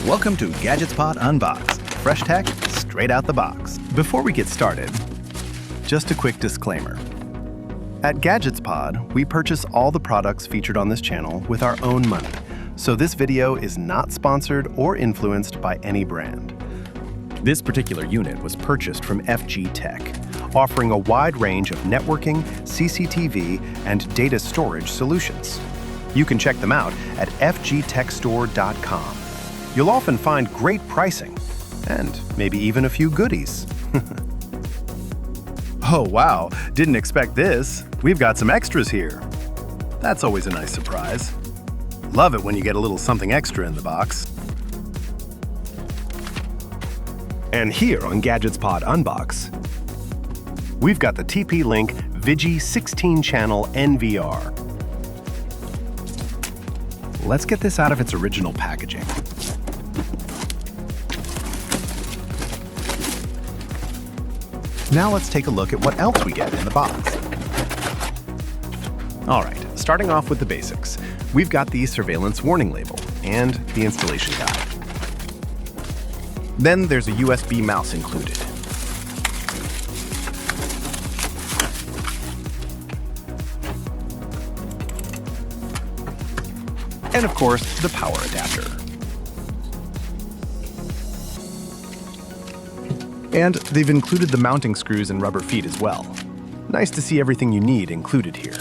Welcome to GadgetsPod Unbox, fresh tech straight out the box. Before we get started, just a quick disclaimer. At GadgetsPod, we purchase all the products featured on this channel with our own money, so this video is not sponsored or influenced by any brand. This particular unit was purchased from FG Tech, offering a wide range of networking, CCTV, and data storage solutions. You can check them out at fgtechstore.com. You'll often find great pricing, and maybe even a few goodies. Oh wow, didn't expect this. We've got some extras here. That's always a nice surprise. Love it when you get a little something extra in the box. And here on GadgetsPod Unbox, we've got the TP-Link VIGI 16CH NVR. Let's get this out of its original packaging. Now let's take a look at what else we get in the box. All right, starting off with the basics. We've got the surveillance warning label and the installation guide. Then there's a USB mouse included. And of course, the power adapter. And they've included the mounting screws and rubber feet as well. Nice to see everything you need included here.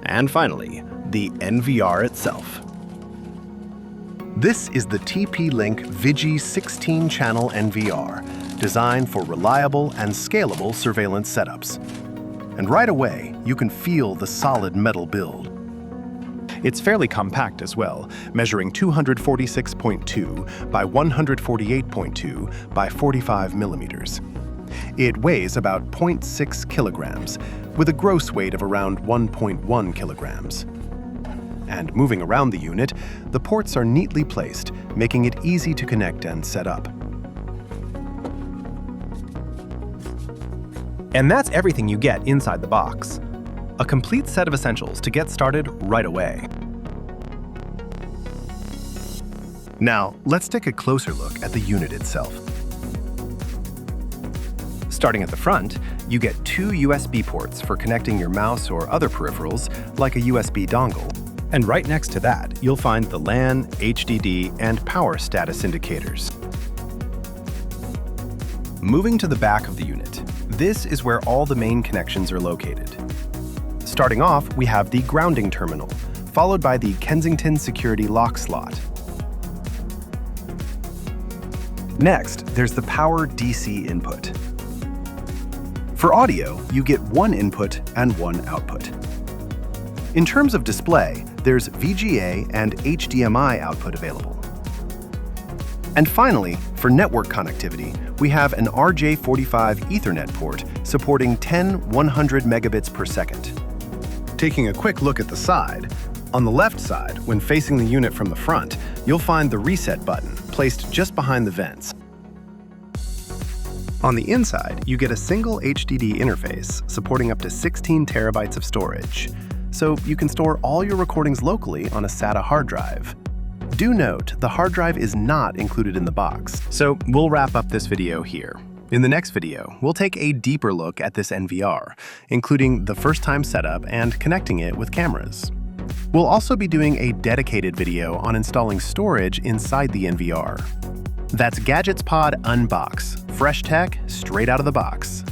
And finally, the NVR itself. This is the TP-Link VIGI 16CH NVR, designed for reliable and scalable surveillance setups. And right away, you can feel the solid metal build. It's fairly compact as well, measuring 246.2 by 148.2 by 45 millimeters. It weighs about 0.6 kilograms, with a gross weight of around 1.1 kilograms. And moving around the unit, the ports are neatly placed, making it easy to connect and set up. And that's everything you get inside the box. A complete set of essentials to get started right away. Now, let's take a closer look at the unit itself. Starting at the front, you get two USB ports for connecting your mouse or other peripherals, like a USB dongle. And right next to that, you'll find the LAN, HDD, and power status indicators. Moving to the back of the unit, this is where all the main connections are located. Starting off, we have the grounding terminal, followed by the Kensington security lock slot. Next, there's the power DC input. For audio, you get one input and one output. In terms of display, there's VGA and HDMI output available. And finally, for network connectivity, we have an RJ45 Ethernet port supporting 10 100 megabits per second. Taking a quick look at the side, on the left side, when facing the unit from the front, you'll find the reset button placed just behind the vents. On the inside, you get a single HDD interface supporting up to 16 terabytes of storage, so you can store all your recordings locally on a SATA hard drive. Do note, the hard drive is not included in the box, so we'll wrap up this video here. In the next video, we'll take a deeper look at this NVR, including the first-time setup and connecting it with cameras. We'll also be doing a dedicated video on installing storage inside the NVR. That's GadgetsPod Unbox, fresh tech straight out of the box.